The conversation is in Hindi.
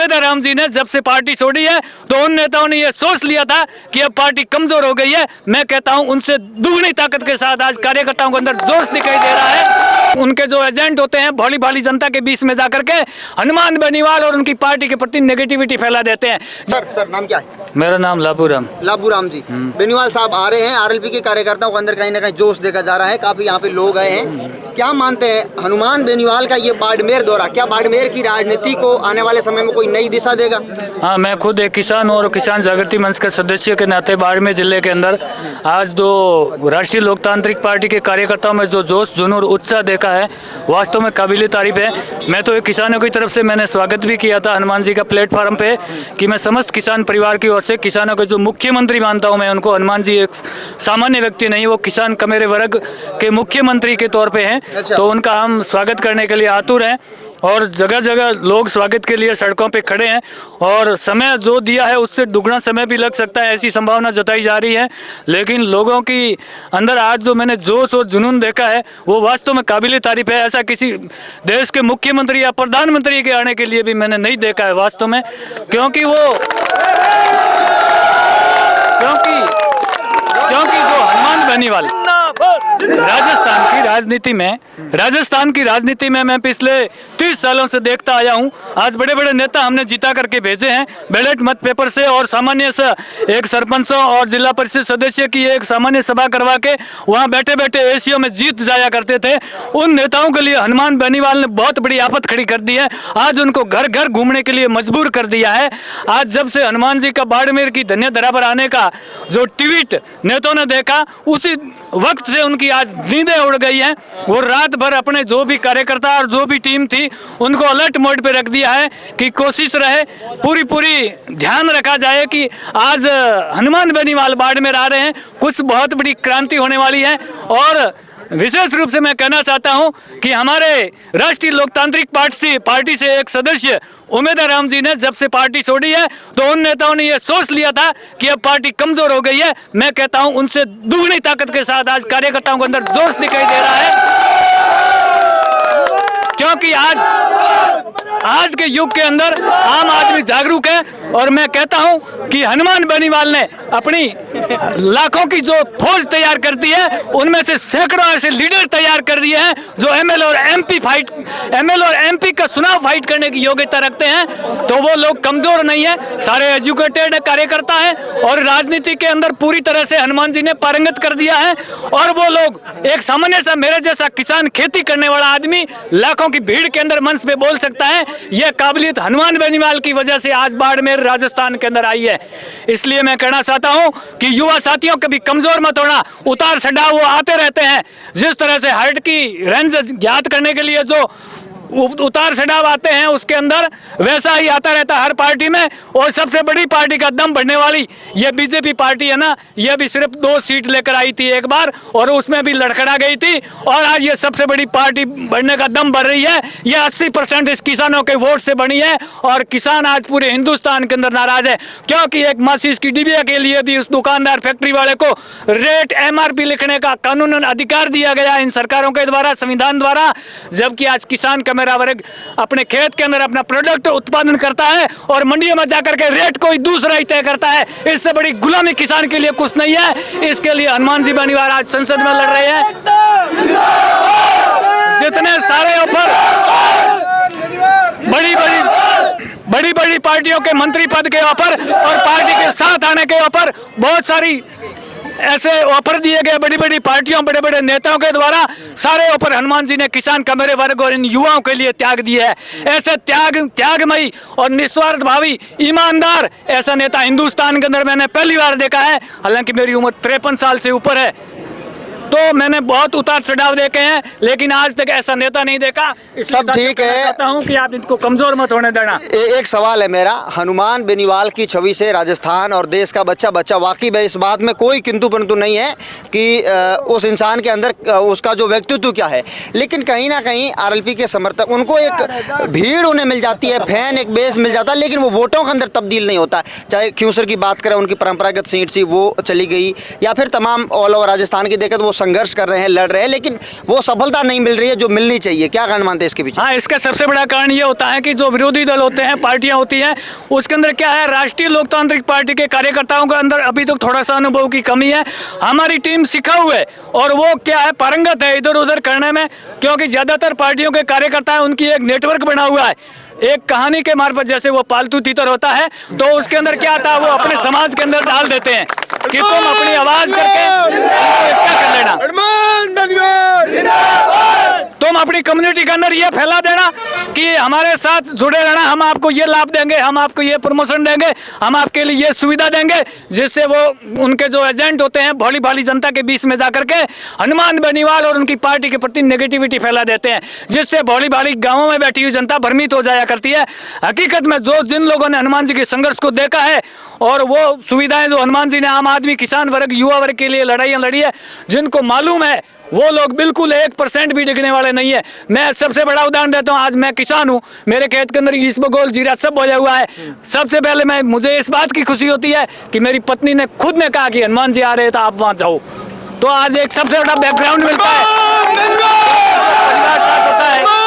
उमेदवार राम जी ने जब से पार्टी छोड़ी है तो उन नेताओं ने यह सोच लिया था कि अब पार्टी कमजोर हो गई है। मैं कहता हूं उनसे दुगनी ताकत के साथ आज कार्यकर्ताओं के अंदर जोश दिखाई दे रहा है। उनके जो एजेंट होते हैं भोली भाली जनता के बीच में जाकर के हनुमान बेनीवाल और उनकी पार्टी के प्रति नेगेटिविटी फैला देते हैं। सर नाम क्या है? मेरा नाम लाबूराम। लाबूराम जी, बेनीवाल साहब आ रहे हैं, आरएलपी के कार्यकर्ताओं के अंदर कहीं ना कहीं जोश देखा जा रहा है, काफी यहाँ पे लोग आए हैं। क्या मानते हैं हनुमान बेनीवाल का ये बाड़मेर दौरा क्या बाड़मेर की राजनीति को आने वाले समय में कोई नई दिशा देगा? हाँ, मैं खुद एक किसान और किसान जागृति मंच के सदस्य के नाते बाड़मेर जिले के अंदर आज जो राष्ट्रीय लोकतांत्रिक पार्टी के कार्यकर्ताओं में जो जोश जुनून उत्साह देखा है वास्तव में काबिल तारीफ है। मैं तो एक किसानों की तरफ से मैंने स्वागत भी किया था हनुमान जी का प्लेटफॉर्म पे कि मैं समस्त किसान परिवार की ओर से किसानों के जो मुख्यमंत्री मानता हूँ मैं उनको। हनुमान जी एक सामान्य व्यक्ति नहीं, वो किसान कमेरे वर्ग के मुख्यमंत्री के तौर पे हैं। तो उनका हम स्वागत करने के लिए आतुर हैं और जगह जगह लोग स्वागत के लिए सड़कों पे खड़े हैं और समय जो दिया है उससे दुगना समय भी लग सकता है ऐसी संभावना जताई जा रही है। लेकिन लोगों की अंदर आज जो मैंने जोश और जुनून देखा है वो वास्तव में काबिल तारीफ है। ऐसा किसी देश के मुख्यमंत्री या प्रधानमंत्री के आने के लिए भी मैंने नहीं देखा है वास्तव में, क्योंकि जो हनुमान बेनीवाल राजस्थान की राजनीति में मैं पिछले 30 सालों से देखता आया हूं। आज बड़े बड़े नेता हमने जीता करके भेजे हैं बैलेट मत पेपर से और सामान्य से एक सरपंचों और जिला परिषद सदस्य की एक सामान्य सभा करवा के वहां बैठे बैठे एसीओ में जीत जाया करते थे। उन नेताओं के लिए हनुमान बेनीवाल ने बहुत बड़ी आफत खड़ी कर दी है। आज उनको घर घर घूमने के लिए मजबूर कर दिया है। आज जब से हनुमान जी का बाड़मेर की धन्य धरा पर आने का जो ट्वीट नेताओं ने देखा उसी वक्त से उनकी आज नींदें उड़ गई हैं। वो रात भर अपने जो भी कार्यकर्ता और जो भी टीम थी उनको अलर्ट मोड पे रख दिया है कि कोशिश रहे पूरी ध्यान रखा जाए कि आज हनुमान बेनीवाल बाड़मेर आ रहे हैं, कुछ बहुत बड़ी क्रांति होने वाली है। और विशेष रूप से मैं कहना चाहता हूं कि हमारे राष्ट्रीय लोकतांत्रिक पार्टी से एक सदस्य उमेदवार राम जी ने जब से पार्टी छोड़ी है तो उन नेताओं ने यह सोच लिया था कि अब पार्टी कमजोर हो गई है। मैं कहता हूं उनसे दुगनी ताकत के साथ आज कार्यकर्ताओं के अंदर जोश दिखाई दे रहा है, क्योंकि आज के युग के अंदर आम आदमी जागरूक है। और मैं कहता हूं कि हनुमान बेनीवाल ने अपनी लाखों की जो फौज तैयार कर दी है उनमें से सैकड़ों ऐसे लीडर तैयार कर दिए हैं जो एमएल और एमपी का चुनाव फाइट करने की योग्यता रखते हैं। तो वो लोग कमजोर नहीं है, सारे एजुकेटेड कार्यकर्ता हैं और राजनीति के अंदर पूरी तरह से हनुमान जी ने पारंगत कर दिया है। और वो लोग एक सामान्य सा मेरे जैसा किसान खेती करने वाला आदमी लाखों की भीड़ के अंदर मंच पे बोल सकता है। यह काबिलियत हनुमान बेनीवाल की वजह से आज बाड़मेर राजस्थान के अंदर आई है। इसलिए मैं कहना चाहता हूं कि युवा साथियों कभी कमजोर मत होना, उतार चढ़ाव वो आते रहते हैं। जिस तरह से हाइट की रेंज ज्ञात करने के लिए जो उतार चढ़ाव आते हैं उसके अंदर वैसा ही आता रहता है हर पार्टी में। और सबसे बड़ी पार्टी का दम बढ़ने वाली ये बीजेपी पार्टी है ना, यह भी सिर्फ 2 सीट लेकर आई थी एक बार और उसमें भी लड़खड़ा गई थी। और आज ये सबसे बड़ी पार्टी बढ़ने का दम बढ़ रही है। ये 80% इस किसानों के वोट से बनी है और किसान आज पूरे हिंदुस्तान के अंदर नाराज है, क्योंकि एक माचिस की डिबिया के लिए भी उस दुकानदार फैक्ट्री वाले को रेट MRP लिखने का कानूनन अधिकार दिया गया इन सरकारों के द्वारा, संविधान द्वारा। जबकि आज किसान मेरा वर्ग अपने खेत के अंदर अपना प्रोडक्ट उत्पादन करता है और मंडियों में जाकर के रेट कोई दूसरा ही तय करता है। इससे बड़ी गुलामी किसान के लिए कुछ नहीं है। इसके लिए हनुमान जी बेनीवाल आज संसद में लड़ रहे हैं। जितने सारे ऑफर बड़ी पार्टियों के मंत्री पद के ऑफर और पार्टी के साथ आने के ऑफर, बहुत सारी ऐसे ऑफर दिए गए बड़ी बड़ी पार्टियों बड़े बड़े नेताओं के द्वारा, सारे ऑफर हनुमान जी ने किसान का मेरे वर्ग और इन युवाओं के लिए त्याग दिए है। ऐसे त्यागमयी और निस्वार्थ भावी ईमानदार ऐसा नेता हिंदुस्तान के अंदर मैंने पहली बार देखा है। हालांकि मेरी उम्र 53 साल से ऊपर है तो मैंने बहुत उतार चढ़ाव देखे हैं, लेकिन आज तक ऐसा नेता नहीं देखा। सब ठीक है, चाहता हूं कि आप इनको कमजोर मत होने देना। एक सवाल है मेरा, हनुमान बेनीवाल की छवि से राजस्थान और देश का बच्चा वाकई में इस बात में कोई किंतु परंतु नहीं है कि उस इंसान के अंदर उसका जो व्यक्तित्व क्या है। लेकिन कहीं ना कहीं आरएलपी के समर्थक उनको एक भीड़ उन्हें मिल जाती है, फैन एक बेस मिल जाता है, लेकिन वो वोटों के अंदर तब्दील नहीं होता। चाहे क्यूसर की बात करें, उनकी परंपरागत सीट थी वो चली गई, या फिर तमाम ऑल ओवर राजस्थान की देखें तो वो संघर्ष कर रहे हैं, लड़ रहे हैं, लेकिन वो सफलता नहीं मिल रही है जो मिलनी चाहिए। क्या कारण मानते हैं इसके पीछे? हाँ, इसका सबसे बड़ा कारण ये होता है कि जो विरोधी दल होते हैं, पार्टियां होती हैं, उसके अंदर क्या है, राष्ट्रीय लोकतांत्रिक पार्टी के कार्यकर्ताओं के अंदर अभी तक थोड़ा सा अनुभव की कमी है। हमारी टीम सिखाऊ है और वो क्या है, पारंगत है इधर उधर करने में, क्योंकि ज़्यादातर पार्टियों के कार्यकर्ता है, उनकी एक नेटवर्क बना हुआ है, एक कहानी के मार्फत, जैसे वो पालतू तीतर होता है तो उसके अंदर क्या आता है, वो अपने समाज के अंदर डाल देते हैं कि तुम अपनी आवाज करके क्या कर लेना, तुम अपनी कम्युनिटी के अंदर ये फैला देना कि हमारे साथ जुड़े रहना, हम आपको ये लाभ देंगे, हम आपको ये प्रमोशन देंगे, हम आपके लिए ये सुविधा देंगे, जिससे वो उनके जो एजेंट होते हैं भोली भाली जनता के बीच में जाकर के हनुमान बेनीवाल और उनकी पार्टी के प्रति नेगेटिविटी फैला देते हैं, जिससे भोली भाली गाँवों में बैठी हुई जनता भ्रमित हो जाया करती है। हकीकत में जो जिन लोगों ने हनुमान जी के संघर्ष को देखा है और वो सुविधाएं जो हनुमान जी ने आम आदमी, किसान वर्ग, युवा वर्ग के लिए लड़ाइयाँ लड़ी है, जिनको मालूम है, वो लोग बिल्कुल 1% भी डिगने वाले नहीं है। मैं सबसे बड़ा उदाहरण देता हूँ, आज मैं किसान हूँ, मेरे खेत के अंदर इसबगोल, जीरा सब बोया हुआ है। सबसे पहले मुझे इस बात की खुशी होती है कि मेरी पत्नी ने खुद ने कहा कि हनुमान जी आ रहे हैं तो आप वहाँ जाओ, तो आज एक सबसे बड़ा बैकग्राउंड मिलता है, परिवार साथ होता है।